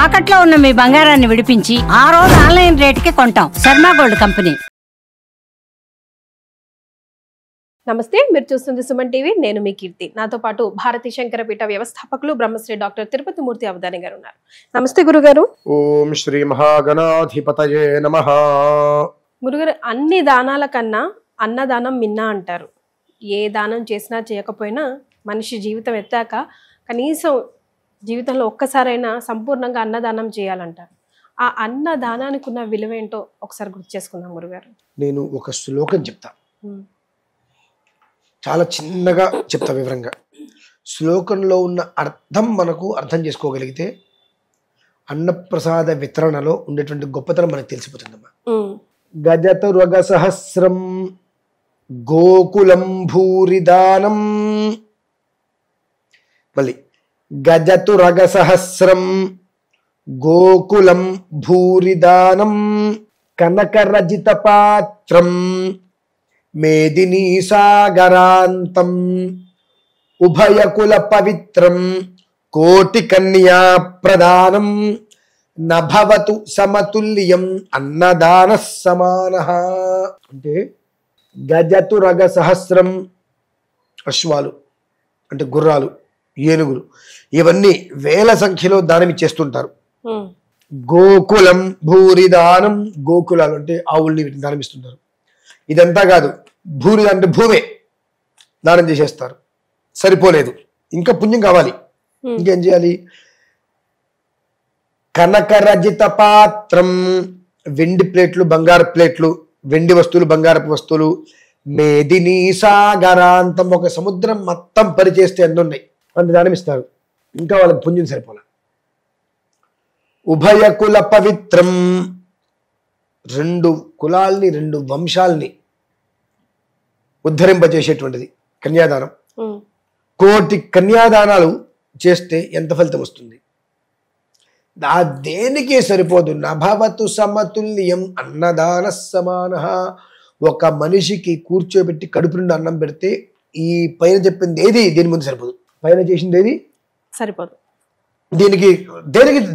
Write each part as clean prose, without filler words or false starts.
తాకట్లో ఉన్న మీ బంగారాన్ని విడిపించి ఆ రోజు ఆన్లైన్ రేటుకి కొంటాం. Sharma gold company. నమస్తే, మీరు చూస్తుంది సుమన్ టీవీ. నేను మీ కీర్తి. నాతో పాటు భారతీ శంకరపీఠ వ్యవస్థాపకులు బ్రహ్మశ్రీ డాక్టర్ తిరుపతి మూర్తి అవధాని గారు ఉన్నారు. నమస్తే గురుగారు. ఓం శ్రీ మహాగణాధిపతయే నమః. గురుగారు, అన్ని దానాల కన్నా అన్నదానం మిన్నా అంటారు. ఏ దానం చేసినా చేయకపోయినా మనిషి జీవితం ఎత్తాక కనీసం జీవితంలో ఒక్కసారైనా సంపూర్ణంగా అన్నదానం చేయాలంటారు. ఆ అన్నదానానికి ఉన్న విలువేంటో ఒకసారి గుర్తు చేసుకుందాం గురుగారు. నేను ఒక శ్లోకం చెప్తా, చాలా చిన్నగా చెప్తా వివరంగా. శ్లోకంలో ఉన్న అర్థం మనకు అర్థం చేసుకోగలిగితే అన్నప్రసాద వితరణలో ఉండేటువంటి గొప్పతనం మనకు తెలిసిపోతుందమ్మా. గజతురగ సహస్రం గోకులం భూరిదానం. మళ్ళీ గజతురగ సహస్రం గోకులం భూరిదానం కనకరజిత పాత్రం మేదినీ సాగరాంతం ఉభయకుల పవిత్రం కోటి కన్యా ప్రదానం నభవతు సమతుల్యం అన్నదాన సమానః. అంటే గజతురగ సహస్రం, అశ్వాలు అంటే గుర్రాలు, ఏనుగులు, ఇవన్నీ వేల సంఖ్యలో దానం ఇచ్చేస్తుంటారు. గోకులం భూరిదానం, గోకులాలు అంటే ఆవుల్ని వీటిని దానం ఇస్తుంటారు. ఇదంతా కాదు, భూరి అంటే భూమే దానం చేసేస్తారు. సరిపోలేదు, ఇంకా పుణ్యం కావాలి. ఇంకేం చేయాలి? కనకరజిత పాత్రం, వెండి ప్లేట్లు, బంగారు ప్లేట్లు, వెండి వస్తువులు, బంగారపు వస్తువులు. మేదినీ సాగరాంతం, ఒక సముద్రం మొత్తం పరిచేస్తే అన్ని ఉన్నాయి, అంత దానం ఇస్తారు. ఇంకా వాళ్ళకి పుణ్యం సరిపోలే. ఉభయకుల పవిత్రం, రెండు కులాల్ని, రెండు వంశాల్ని ఉద్ధరింపజేసేటువంటిది కన్యాదానం. కోటి కన్యాదానాలు చేస్తే ఎంత ఫలితం వస్తుంది? దేనికే సరిపోదు. నభవతు సమతుల్యం అన్నదాన సమానః. ఒక మనిషికి కూర్చోబెట్టి కడుపు నుండి అన్నం పెడితే ఈ పైన చెప్పింది ఏది దీని ముందు సరిపోదు. పైన చేసింది ఏది సరిపోదు.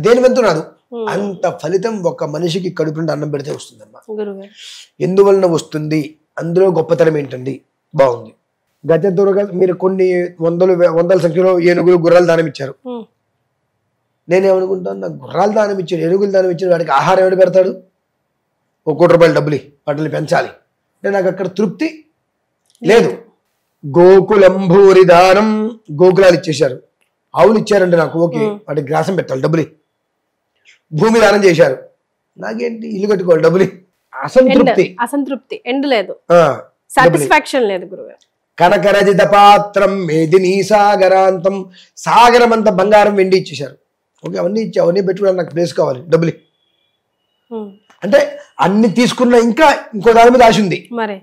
దేని వెంత రాదు. అంత ఫలితం ఒక మనిషికి కడుపు నుండి అన్నం పెడితే వస్తుందమ్మా. ఎందువలన వస్తుంది? అందులో గొప్పతనం ఏంటండి? బాగుంది. గజతురగ, మీరు కొన్ని వందల సంఖ్యలో ఏనుగులు, గుర్రాలు దానం ఇచ్చారు. నేనేమనుకుంటాను, నాకు గుర్రాలు దానం ఇచ్చాడు, ఏనుగులు దానం ఇచ్చాడు, వాడికి ఆహారం ఎవడు పెడతాడు? ₹1 కోటి డబ్బులు వాటిని పెంచాలి అంటే నాకు అక్కడ తృప్తి లేదు. గోకులం భూరి దానం, గోకులాలు ఇచ్చేశారు. ఆవులు ఇచ్చారంటే నాకు ఓకే, వాటికి గ్రాసం పెట్టాలి, డబ్బులు. భూమి దానం చేశారు, నాకేంటి, ఇల్లు కట్టుకోవాలి, డబ్బులు. అసంతృప్తి ఎండ్ లేదు, సాటిస్ఫాక్షన్ లేదు గురుగారు. కనకరజిత పాత్రం మేదినీ సాగరాంతం, సాగరం అంతా బంగారం, వెండి ఇచ్చేశారు. ఓకే, అవన్నీ ఇచ్చి అవన్నీ పెట్టుకోవడానికి నాకు ప్లేస్ కావాలి, డబ్బులు. అంటే అన్ని తీసుకున్న ఇంకా ఇంకో దాని మీద ఆశ ఉంది. మరి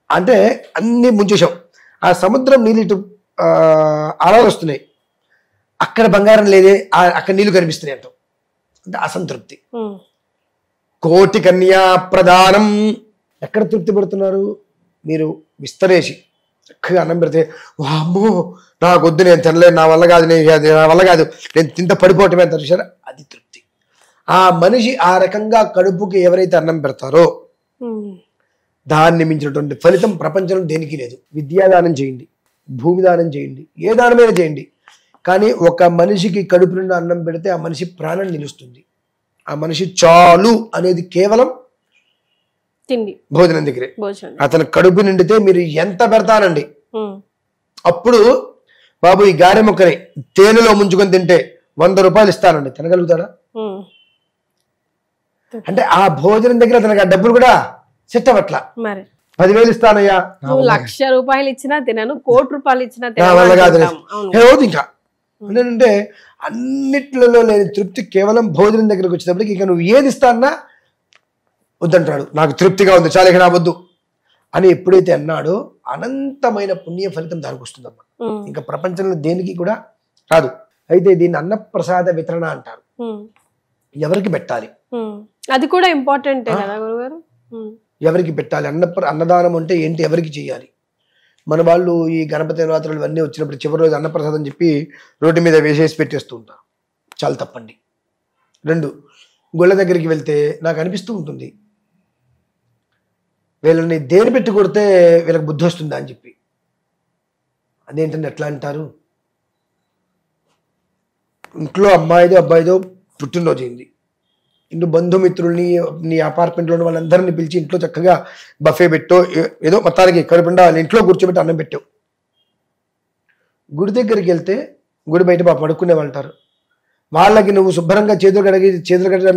అంటే అన్ని ముంచేశాం. ఆ సముద్రం నీళ్ళు ఇటు అలలు వస్తున్నాయి, అక్కడ బంగారం లేదే, అక్కడ నీళ్లు కనిపిస్తున్నాయి అంటాం. అంటే అసంతృప్తి. కోటి కన్యా ప్రదానం, ఎక్కడ తృప్తి పడుతున్నారు? మీరు విస్తరేసి చక్కగా అన్నం పెడితే, అమ్మో నాకు వద్దు, నేను తినలేదు, నా వల్ల కాదు, నేను తింత పడిపోవటమే అంటారు చూసారా, అది తృప్తి. ఆ మనిషి ఆ రకంగా కడుపుకి ఎవరైతే అన్నం పెడతారో దాన్ని మించినటువంటి ఫలితం ప్రపంచంలో దేనికి లేదు. విద్యాదానం చేయండి, భూమి దానం చేయండి, ఏ దానమైనా చేయండి, కానీ ఒక మనిషికి కడుపు నుండి అన్నం పెడితే ఆ మనిషి ప్రాణం నిలుస్తుంది. ఆ మనిషి చాలు అనేది కేవలం భోజనం దగ్గరే. అతను కడుపు నిండితే మీరు ఎంత పెడతానండి. అప్పుడు బాబు ఈ గారె మొక్కని తేనెలో ముంచుకొని తింటే ₹100 ఇస్తానండి, తినగలుగుతాడా? అంటే ఆ భోజనం దగ్గర అతనికి ఆ డబ్బులు కూడా సెట్ అవ్వట్లా. 10,000 ఇస్తానయ్యా, ₹1,00,000 ఇచ్చినా తినను, ₹1,00,00,000 ఇచ్చినా ఇంకా అంటే అన్నిట్లలో లేని తృప్తి కేవలం భోజనం దగ్గరకు వచ్చేటప్పటికి ఇక నువ్వు ఏది ఇస్తానా వద్దంటాడు. నాకు తృప్తిగా ఉంది, చాలా ఇక నా వద్దు అని ఎప్పుడైతే అన్నాడో అనంతమైన పుణ్య ఫలితం దానికి వస్తుందమ్మా. ఇంకా ప్రపంచంలో దేనికి కూడా రాదు. అయితే దీన్ని అన్నప్రసాద వితరణ అంటారు. ఎవరికి పెట్టాలి? అది కూడా ఇంపార్టెంట్ కదా గురుగారు. ఎవరికి పెట్టాలి? అన్నదానం అంటే ఏంటి, ఎవరికి చేయాలి? మన వాళ్ళు ఈ గణపతి నవరాత్రులు ఇవన్నీ వచ్చినప్పుడు చివరి రోజు అన్నప్రసాదం చెప్పి రోడ్డు మీద వేసేసి పెట్టేస్తూ ఉంటారు. చాలా తప్పండి. 2, గుళ్ళ దగ్గరికి వెళ్తే నాకు అనిపిస్తూ ఉంటుంది వీళ్ళని దేని పెట్టి కొడితే వీళ్ళకి బుద్ధి వస్తుందా అని చెప్పి. అదేంటంటే ఎట్లా అంటారు, ఇంట్లో అమ్మాయిదో అబ్బాయిదో పుట్టినరోజు అయింది, ఇంట్లో బంధుమిత్రుల్ని నీ అపార్ట్మెంట్లో ఉన్న వాళ్ళందరినీ పిలిచి ఇంట్లో చక్కగా బఫే పెట్టో ఏదో మొత్తానికి కడుపుండా వాళ్ళ ఇంట్లో కూర్చోబెట్టి అన్నం పెట్టావు. గుడి దగ్గరికి వెళ్తే గుడి బయట పడుకునే వాళ్ళు ఉంటారు, వాళ్ళకి నువ్వు శుభ్రంగా చేతులు కడిగి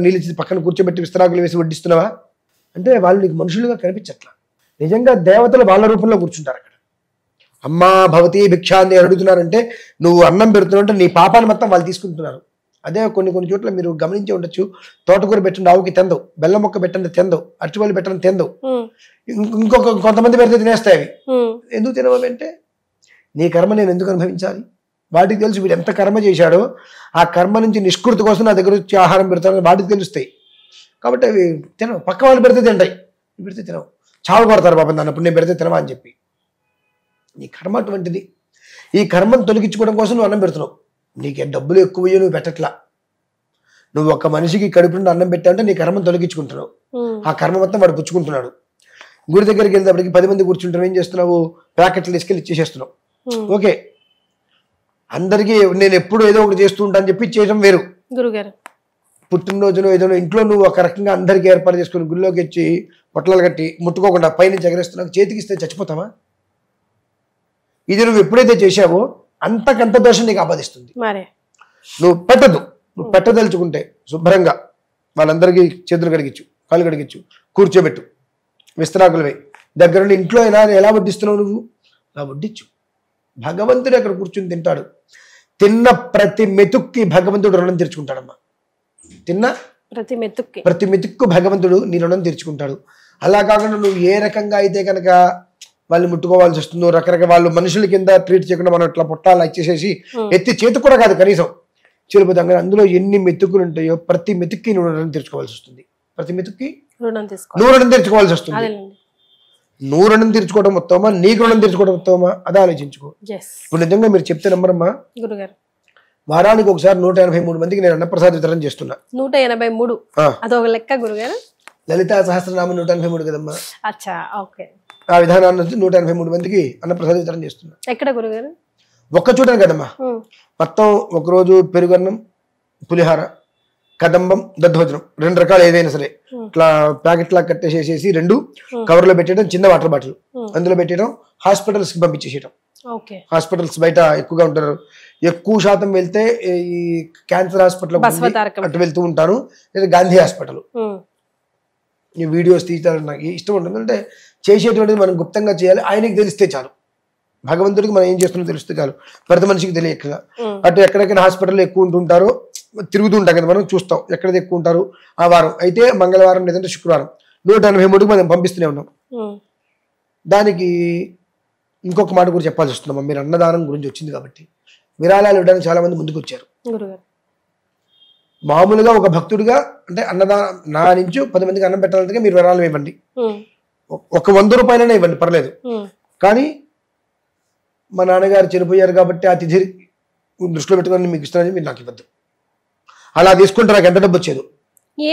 నీళ్ళు ఇచ్చి పక్కన కూర్చోబెట్టి విస్తరాకులు వేసి వడ్డిస్తున్నావా అంటే వాళ్ళు నీకు మనుషులుగా కనిపించట్లా. నిజంగా దేవతలు వాళ్ళ రూపంలో కూర్చుంటారు అక్కడ. అమ్మా భవతి భిక్షాన్ని అడుగుతున్నారంటే నువ్వు అన్నం పెడుతున్నావు అంటే నీ పాపాన్ని మొత్తం వాళ్ళు తీసుకుంటున్నారు. అదే కొన్ని చోట్ల మీరు గమనించి ఉండొచ్చు, తోటకూర పెట్టండి ఆవుకి తెందవు, బెల్లం మొక్క పెట్టండి తెందవు, అరటిపళ్ళు పెట్టండి తెందవు, కొంతమంది పెడితే తినేస్తాయి అవి. ఎందుకు తినవు అంటే నీ కర్మ నేను ఎందుకు అనుభవించాలి? వాటికి తెలుసు వీడు ఎంత కర్మ చేశాడో ఆ కర్మ నుంచి నిష్కృతి కోసం నా దగ్గర వచ్చి ఆహారం పెడతానని వాటికి తెలుస్తాయి. కాబట్టి అవి తినవు. పక్క వాళ్ళు పెడితే తింటాయి, పెడితే తినవు. చావు కొడతారు పాపం అన్నప్పుడు నేను పెడితే తినవా అని చెప్పి. నీ కర్మ అటువంటిది. ఈ కర్మను తొలగించుకోవడం కోసం నువ్వు అన్నం పెడుతున్నావు. నీకే డబ్బులు ఎక్కువయ్యో నువ్వు పెట్టట్లా. నువ్వు ఒక మనిషికి కడుపు నుండి అన్నం పెట్టావంటే నీ కర్మను తొలగించుకుంటున్నావు. ఆ కర్మ మొత్తం వాడు పుచ్చుకుంటున్నాడు. గుడి దగ్గరికి వెళ్ళేటప్పటికి 10 మంది కూర్చుంటావు, ఏం చేస్తున్నావు? ప్యాకెట్లు తీసుకెళ్ళి ఇచ్చేసేస్తున్నావు. ఓకే, అందరికీ నేను ఎప్పుడు ఏదో ఒకటి చేస్తూ ఉంటాను చెప్పి చేయడం వేరు. గురుగారు పుట్టినరోజును ఏదో ఇంట్లో నువ్వు ఒక రకంగా అందరికీ ఏర్పాటు చేసుకుని గుళ్ళోకి వచ్చి పొట్లాలు కట్టి ముట్టుకోకుండా పైనుంచి ఎగరేస్తున్నావు, చేతికి ఇస్తే చచ్చిపోతావా? ఇది నువ్వు ఎప్పుడైతే చేశావో అంతకంత దోషం నీకు ఆపాదిస్తుంది. నువ్వు పెట్టద్దు. నువ్వు పెట్టదలుచుకుంటే శుభ్రంగా వాళ్ళందరికీ చేతులు కడిగించు, కాళ్ళు కడిగించు, కూర్చోబెట్టు, విస్తరాకులు వేయి. దగ్గరుండి ఇంట్లో అయినా ఎలా వడ్డిస్తున్నావు నువ్వు? అలా వడ్డించు. భగవంతుడు అక్కడ కూర్చుని తింటాడు. తిన్న ప్రతి మెతుక్కి భగవంతుడు రుణం తీర్చుకుంటాడమ్మా. తిన్న ప్రతి మెతుక్కు భగవంతుడు నీ రుణం తీర్చుకుంటాడు. అలా కాకుండా నువ్వు ఏ రకంగా అయితే కనుక వాళ్ళు ముట్టుకోవాల్సి వస్తుందో, రకరకాల వాళ్ళు మనుషుల కింద ట్రీట్ చేయకుండా మనం ఇట్లా పొట్టాలు ఇచ్చేసేసి ఎత్తి చేతు కూడా కాదు కనీసం చెలిపోతాం కానీ అందులో ఎన్ని మెతుకులు ఉంటాయో ప్రతి మెతుక్కి నువ్వు రుణం తీర్చుకోవాల్సి వస్తుంది. ప్రతి మెతుక్కి నువ్వు రుణం తీర్చుకోవాల్సి వస్తుంది. నువ్వు రుణం తీర్చుకోవడం ఉత్తమమా, నీకు రుణం తీర్చుకోవడం ఉత్తమమా, అది ఆలోచించుకో. ఇప్పుడు నిజంగా మీరు చెప్తే నమ్మరమ్మా, వారానికి ఒకసారి 183 మందికి నేను అన్నప్రసాద వితరణ చేస్తున్నా. 183 అదొక లెక్క గురుగారు. లలితా సహస్రనామం 183 కదమ్మా. అచ్చా, ఓకే. ఆ విధానాన్ని 183 మందికి అన్నప్రసాద వితరణ చేస్తున్నా. ఎక్కడ గురుగారు? ఒక్క చోటనే కదమ్మా, మొత్తం ఒకరోజు పెరుగన్నం, పులిహార, కదంబం, దద్దోజనం 2 రకాలు ఏదైనా సరే ఇట్లా ప్యాకెట్ లా కట్టేసేసి 2 కవర్లో పెట్టడం, చిన్న వాటర్ బాటిల్ అందులో పెట్టడం, హాస్పిటల్స్ కి పంపించేసేయడం. హాస్పిటల్స్ బయట ఎక్కువగా ఉంటారు, ఎక్కువ శాతం వెళ్తే ఈ క్యాన్సర్ హాస్పిటల్ అటు వెళ్తూ ఉంటాను, లేదా గాంధీ హాస్పిటల్. ఈ వీడియోస్ తీయడం నాకు ఇష్టం ఉంటుంది. అంటే చేసేటువంటిది మనం గుప్తంగా చేయాలి, ఆయనకి తెలిస్తే చాలు. భగవంతుడికి మనం ఏం చేస్తున్నా తెలిస్తే చాలు, ప్రతి మనిషికి తెలియక. అటు ఎక్కడెక్కడ హాస్పిటల్ ఎక్కువ ఉంటుంటారో తిరుగుతూ ఉంటాం కదా, మనం చూస్తాం ఎక్కడైతే ఎక్కువ ఉంటారు ఆ వారం. అయితే మంగళవారం లేదంటే శుక్రవారం 183కి మనం పంపిస్తూనే ఉన్నాం. దానికి ఇంకొక మాట కూడా చెప్పాల్సి వస్తున్నాం. మీరు అన్నదానం గురించి వచ్చింది కాబట్టి విరాళాలు ఇవ్వడానికి చాలా మంది ముందుకు వచ్చారు. మామూలుగా ఒక భక్తుడిగా అంటే అన్నదానం నా నుంచి 10 మందికి అన్నం పెట్టాలంటే మీరు విరాళం ఇవ్వండి, ఒక 100 రూపాయలనే ఇవ్వండి పర్లేదు. కానీ మా నాన్నగారు చనిపోయారు కాబట్టి ఆ తిథి దృష్టిలో పెట్టుకొని మీకు ఇస్తానని మీరు నాకు ఇవ్వద్దు. అలా తీసుకుంటే నాకు ఎంత డబ్బు వచ్చేది?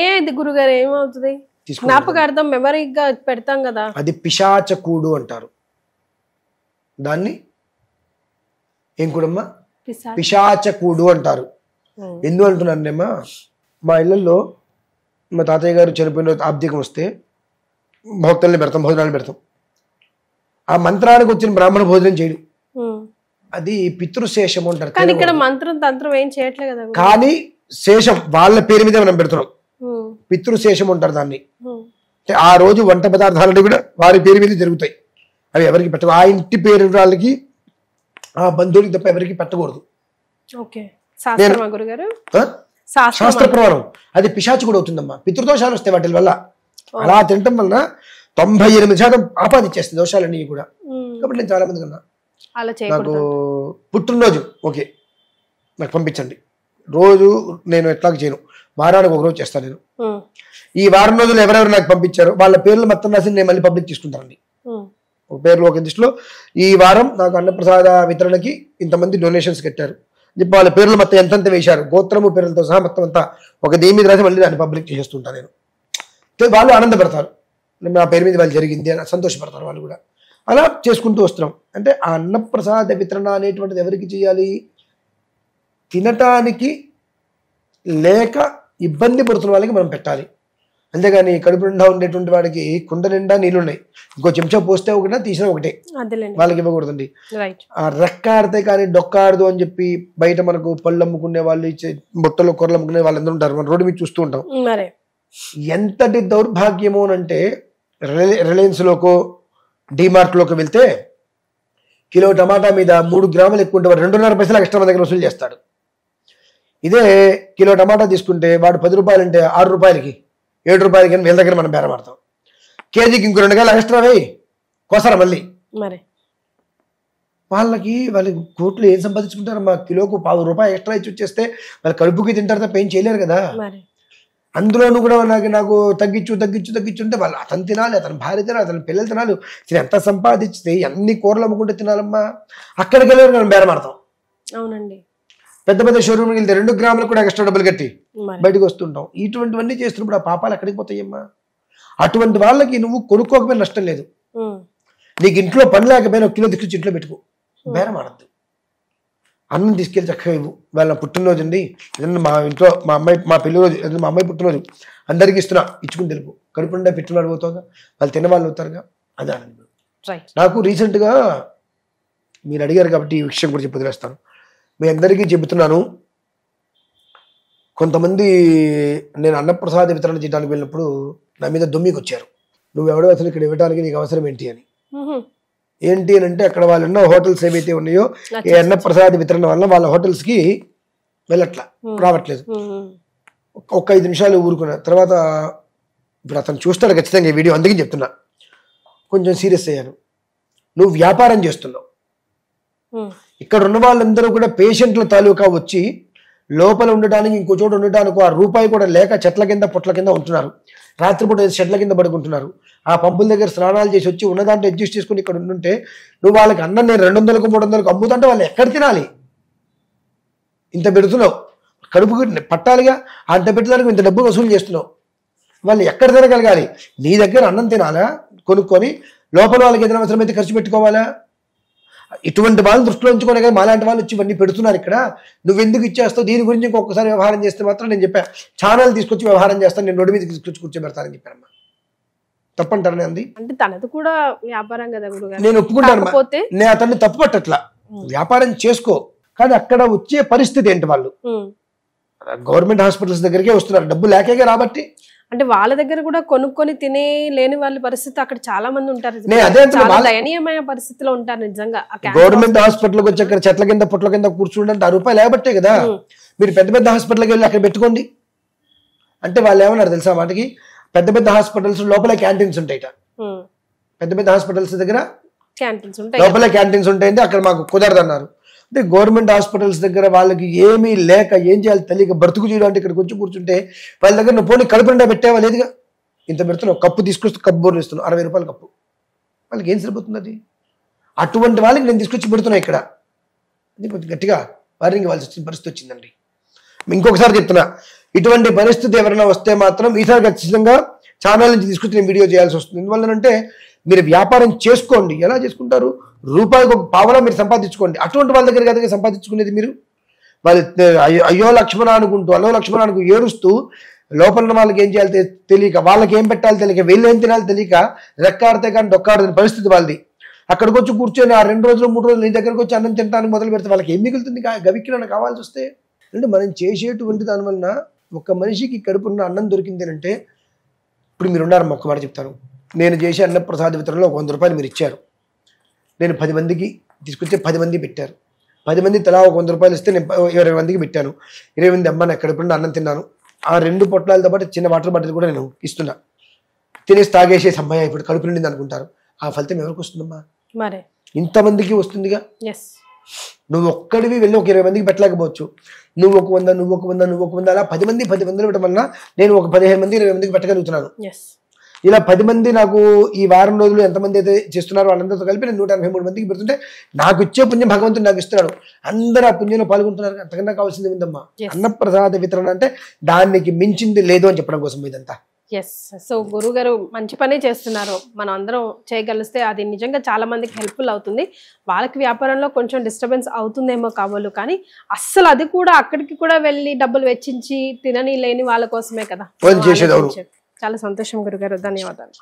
ఏది గురుగారు, ఏమవుతుంది? జ్ఞాపకార్థం మెమరీగా పెడతాం కదా. అది పిశాచకూడు అంటారు దాన్ని. ఏం కూడమ్మా? పిశాచకూడు అంటారు. ఎందుకు అంటున్నానమ్మా, మా ఇళ్లలో మా తాతయ్య గారు చనిపోయిన ఆబ్దికం వస్తే భక్తుల్ని పెడతాం, భోజనాలు పెడతాం. ఆ మంత్రానికి వచ్చిన బ్రాహ్మణ భోజనం చేయడు, అది పితృశేషము అంటారు. కానీ ఇక్కడ మంత్రం తంత్రం ఏం చేయట్లేదు కదా. కానీ శేషం వాళ్ళ పేరు మీద మనం పెడుతున్నాం, పితృశేషం అంటారు దాన్ని. ఆ రోజు వంట పదార్థాలని కూడా వారి పేరు మీద జరుగుతాయి. అవి ఎవరికి పెట్ట, ఆ ఇంటి పేరు వాళ్ళకి, ఆ బంధువులకి తప్ప ఎవరికి పెట్టకూడదు. శాస్త్ర ప్రకారం అది పిశాచి కూడా అవుతుందమ్మా. పితృదోషాలు వస్తాయి వాటి వల్ల. అలా తినటం వలన 98% ఆపాదించేస్తాయి దోషాలన్నీ కూడా. కాబట్టి నేను చాలా మంది కన్నా నాకు పుట్టినరోజు ఓకే నాకు పంపించండి, రోజు నేను ఎట్లా చేయను, వారానికి ఒకరోజు చేస్తాను నేను. ఈ వారం రోజులు ఎవరెవరు నాకు పంపించారో వాళ్ళ పేర్లు మొత్తం రాసి నేను మళ్ళీ పబ్లిక్ తీసుకుంటానండి. పేర్లు ఒక లిస్టులో ఈ వారం నాకు అన్నప్రసాద వితరణకి ఇంతమంది డొనేషన్స్ కట్టారు, చెప్పి వాళ్ళ పేర్లు మొత్తం ఎంతెంత వేశారు, గోత్రము పేర్లతో సహా మొత్తం అంతా ఒక దీని మీద రాసి మళ్ళీ దాన్ని పబ్లిక్ చేస్తుంటాను నేను. వాళ్ళు ఆనందపడతారు, నా పేరు మీద వాళ్ళు జరిగింది అని సంతోషపడతారు వాళ్ళు కూడా. అలా చేసుకుంటూ వస్తున్నాం. అంటే ఆ అన్నప్రసాద వితరణ అనేటువంటిది ఎవరికి చేయాలి? తినటానికి లేక ఇబ్బంది పడుతున్న వాళ్ళకి మనం పెట్టాలి. అంతేగాని కడుపు నిండా ఉండేటువంటి వాడికి కుండ నిండా నీళ్ళున్నాయి, ఇంకో చెంచా పోస్తే ఒకటే తీసినా ఒకటే, వాళ్ళకి ఇవ్వకూడదండి. ఆ రెక్కాడితే కానీ డొక్కాడదు అని చెప్పి బయట మనకు పళ్ళు అమ్ముకునే వాళ్ళు, బుట్టలో కూరలు అమ్ముకునే వాళ్ళు అందరూ ఉంటారు, మనం రోడ్డు మీద చూస్తూ ఉంటాం. ఎంతటి దౌర్భాగ్యము అంటే రిలయన్స్ లోకో డిమార్ట్ లోకి వెళ్తే కిలో టమాటా మీద 3 గ్రాములు ఎక్కువ ఉంటే వాడు 2.5 పైసలు ఎక్స్ట్రా మన దగ్గర వసూలు చేస్తాడు. ఇదే కిలో టమాటా తీసుకుంటే వాడు 10 రూపాయలు అంటే 6 రూపాయలకి 7 రూపాయలకి వీళ్ళ దగ్గర మనం బేరమాడతాం. కేజీకి ఇంకో 2 కాయలు ఎక్స్ట్రా వేయి కోసారా మళ్ళీ. వాళ్ళకి కోట్లు ఏం సంపాదించుకుంటారమ్మా? కిలోకు 10 రూపాయలు ఎక్స్ట్రా ఇచ్చి వచ్చేస్తే వాళ్ళు కడుపుకి తింటారు తప్ప ఏం చేయలేరు కదా. అందులోనూ కూడా నాకు తగ్గించు అంటే వాళ్ళు అతను తినాలి, అతని భార్య తినాలి, అతని పిల్లలు తినాలి. ఎంత సంపాదించితే అన్ని కూరలు అమ్ముకుంటే తినాలమ్మా. అక్కడికి వెళ్ళి మనం బేరమాడతాం. అవునండి. పెద్ద పెద్ద షోరూమ్కి వెళ్తే 2 గ్రాములు కూడా ఎక్స్ట్రా డబ్బులు కట్టి బయటకు వస్తుంటాం. ఇటువంటివన్నీ చేస్తున్నప్పుడు ఆ పాపాలు ఎక్కడికి పోతాయమ్మా? అటువంటి వాళ్ళకి నువ్వు కొనుక్కోకపోయినా నష్టం లేదు. నీకు ఇంట్లో పని లేకపోయినా 1 కిలో తీసుకొచ్చి ఇంట్లో పెట్టుకో, బేరమాడద్దు. అన్నం తీసుకెళ్ళి చక్కగా ఇవ్వు. వాళ్ళ పుట్టినరోజు అండి, ఏదన్నా మా ఇంట్లో మా పెళ్లి రోజు, ఏదైనా మా అమ్మాయి పుట్టినరోజు అందరికి ఇస్తున్నా, ఇచ్చుకుని తెలుపు. కడుపు నిండా పెట్టినవాడు పోతావుగా, వాళ్ళు తినేవాళ్ళు అవుతారుగా, అదే ఆనందం. నాకు రీసెంట్గా మీరు అడిగారు కాబట్టి ఈ విషయం కూడా చెప్పి వదిలేస్తాను. మీ అందరికీ చెబుతున్నాను, కొంతమంది నేను అన్నప్రసాద వితరణ చేయడానికి వెళ్ళినప్పుడు నా మీద దొమ్మికి వచ్చారు. నువ్వెవడో అసలు ఇక్కడ ఇవ్వడానికి నీకు అవసరం ఏంటి అని. ఏంటి అని అంటే అక్కడ వాళ్ళు ఉన్న హోటల్స్ ఏవైతే ఉన్నాయో ఈ అన్నప్రసాద వితరణ వల్ల వాళ్ళ హోటల్స్ కి వెళ్ళట్లా, రావట్లేదు. ఒక్క 5 నిమిషాలు ఊరుకున్నా తర్వాత ఇప్పుడు అతను చూస్తాడు ఖచ్చితంగా ఈ వీడియో, అందుకని చెప్తున్నా. కొంచెం సీరియస్ అయ్యాను. నువ్వు వ్యాపారం చేస్తున్నావు, ఇక్కడ ఉన్న వాళ్ళందరూ కూడా పేషెంట్ల తాలూకా వచ్చి లోపల ఉండటానికి ఇంకో చోట ఉండటానికి ఆ రూపాయి కూడా లేక చెట్ల కింద పొట్ల కింద ఉంటున్నారు. రాత్రిపూట చెట్ల కింద పడుకుంటున్నారు. ఆ పంపుల దగ్గర స్నానాలు చేసి వచ్చి ఉన్నదాంట్లో అడ్జస్ట్ చేసుకుని ఇక్కడ ఉంటుంటే నువ్వు వాళ్ళకి అన్నం నేను 200కు 300కు అమ్ముతుంటే వాళ్ళు ఎక్కడ తినాలి? ఇంత పెడుతున్నావు, కడుపుకి పట్టాలిగా, అంత పెట్టడానికి ఇంత డబ్బు వసూలు చేస్తున్నావు. వాళ్ళు ఎక్కడ తినగలగాలి? నీ దగ్గర అన్నం తినాలా కొనుక్కొని, లోపల వాళ్ళకి ఏదైనా అవసరమైతే ఖర్చు పెట్టుకోవాలా? ఇటువంటి వాళ్ళని దృష్టిలో ఉంచుకునే కదా మాలాంటి వాళ్ళు వచ్చి ఇవన్నీ పెడుతున్నారు ఇక్కడ. నువ్వు ఎందుకు ఇచ్చేస్తావు? దీని గురించి ఇంకొకసారి వ్యవహారం చేస్తే మాత్రం నేను చెప్పా, ఛానల్ తీసుకొచ్చి వ్యవహారం చేస్తాను, నేను రోడ్డు మీద తీసుకొచ్చి కూర్చోబెడతానని చెప్పానమ్మా. తప్పంటారని అంది. అంటే తనది కూడా వ్యాపారం కదా గురుగారు. నేను ఒప్పుకుంటాను, నేను అతన్ని తప్పు పట్టట్లా, వ్యాపారం చేసుకో. కానీ అక్కడ వచ్చే పరిస్థితి ఏంటి? వాళ్ళు గవర్నమెంట్ హాస్పిటల్స్ దగ్గరికే వస్తున్నారు, డబ్బు లేకే రాబట్టి. అంటే వాళ్ళ దగ్గర కూడా కొనుక్కొని తినే లేని వాళ్ళ పరిస్థితి అక్కడ చాలా మంది ఉంటారు, దయనీయమైన పరిస్థితిలో ఉంటారు నిజంగా. గవర్నమెంట్ హాస్పిటల్కి వచ్చి అక్కడ చెట్ల కింద పొట్ల కింద కూర్చుంటే 6 రూపాయలు లేబట్టే కదా. మీరు పెద్ద పెద్ద హాస్పిటల్కి వెళ్ళి అక్కడ పెట్టుకోండి అంటే వాళ్ళు ఏమన్నారు తెలుసా? వాటికి పెద్ద పెద్ద హాస్పిటల్స్ లోపల క్యాంటీన్స్ ఉంటాయిట. పెద్ద పెద్ద హాస్పిటల్స్ దగ్గర లోపల క్యాంటీన్స్ ఉంటాయంటే అక్కడ మాకు కుదరదు అన్నారు. అంటే గవర్నమెంట్ హాస్పిటల్స్ దగ్గర వాళ్ళకి ఏమీ లేక ఏం చేయాలి తెలియక బ్రతుకు చేయడం అంటే ఇక్కడికి వచ్చి కూర్చుంటే వాళ్ళ దగ్గర నువ్వు పోనీ కడుపు నిండా పెట్టేవా? లేదుగా. ఇంత పెడుతున్నావు, కప్పు తీసుకొస్తే కప్పు బోర్లు ఇస్తున్నావు, 60 రూపాయల కప్పు. వాళ్ళకి ఏం సరిపోతుంది అది? అటువంటి వాళ్ళకి నేను తీసుకొచ్చి పెడుతున్నా ఇక్కడ. అది కొంచెం గట్టిగా వారికి ఇవ్వాల్సి వచ్చిన పరిస్థితి వచ్చిందండి. ఇంకొకసారి చెప్తున్నా, ఇటువంటి పరిస్థితి ఎవరైనా వస్తే మాత్రం ఈసారి ఖచ్చితంగా ఛానల్ నుంచి తీసుకొచ్చి నేను వీడియో చేయాల్సి వస్తుంది. ఎందువల్లనంటే మీరు వ్యాపారం చేసుకోండి. ఎలా చేసుకుంటారు? రూపాయికి 1 పావలా మీరు సంపాదించుకోండి. అటువంటి వాళ్ళ దగ్గర కదా సంపాదించుకునేది మీరు. వాళ్ళు అయ్యో లక్ష్మణ అనుకుంటూ అలో లక్ష్మణ అనుకుంటూ ఏడుస్తూ లోపల వాళ్ళకి ఏం చేయాలి తెలియక, వాళ్ళకి ఏం పెట్టాలి తెలియక, వీళ్ళు ఏం తినాలి తెలియక రెక్కాడితే కానీ డొక్కాడదని పరిస్థితి వాళ్ళది. అక్కడికి వచ్చి కూర్చొని ఆ 2 రోజులు 3 రోజులు నీ దగ్గరకు వచ్చి అన్నం తినడానికి మొదలు పెడితే వాళ్ళకి ఏం మిగులుతుంది? గవిక్కిన కావాల్సి వస్తే. అంటే మనం చేసేటువంటి దానివల్ల ఒక మనిషికి కడుపున్న అన్నం దొరికింది అంటే, ఇప్పుడు మీరు ఉన్నారమ్మా, ఒక్క మాట చెప్తాను. నేను చేసే అన్నప్రసాద వితరణలో 100 రూపాయలు మీరు ఇచ్చారు, నేను 10 మందికి తీసుకొచ్చి 10 మంది పెట్టారు. 10 మంది తలా 100 రూపాయలు ఇస్తే నేను 20 మందికి పెట్టాను. 20 మంది అమ్మ నా కడుపున్న అన్నం తిన్నాను. ఆ 2 పొట్లాలతో పాటు చిన్న వాటర్ బాటిల్ కూడా నేను ఇస్తున్నా. తినేసి తాగేసేసి అమ్మాయి ఇప్పుడు కడుపు నిండింది అనుకుంటారు. ఆ ఫలితం ఎవరికి వస్తుందమ్మా? ఇంతమందికి వస్తుందిగా. నువ్వు ఒక్కడివి వెళ్ళి ఒక 20 మందికి పెట్టలేకపోవచ్చు. నువ్వు ఒక 100, నువ్వు ఒక 100, నువ్వు ఒక 100, అలా 10 మంది 10 మందిలో పెట్టడం వల్ల నేను ఒక 15 మంది 20 మందికి పెట్టగలుగుతున్నాను. ఇలా 10 మంది నాకు ఈ వారం రోజులు ఎంతమంది అయితే చేస్తున్నారో వాళ్ళందరితో కలిపి నేను 183 మందికి పెడుతుంటే నాకు ఇచ్చే పుణ్యం భగవంతుడు నాకు ఇస్తున్నాడు. అందరూ ఆ పుణ్యంలో పాల్గొంటున్నారు. అంతకన్నా కావాల్సింది ఉందమ్మా. అన్నప్రసాద వితరణ అంటే దానికి మించింది లేదు అని చెప్పడం కోసం ఇదంతా. ఎస్. సో గురుగారు మంచి పని చేస్తున్నారు. మనం అందరం చేయగలిస్తే అది నిజంగా చాలా మందికి హెల్ప్ఫుల్ అవుతుంది. వాళ్ళకి వ్యాపారంలో కొంచెం డిస్టర్బెన్స్ అవుతుందేమో కాబోలు, కానీ అస్సలు అది కూడా అక్కడికి కూడా వెళ్ళి డబ్బులు వెచ్చించి తినని లేని వాళ్ళ కోసమే కదా. చేసేది. చాలా సంతోషం గురుగారు, ధన్యవాదాలు.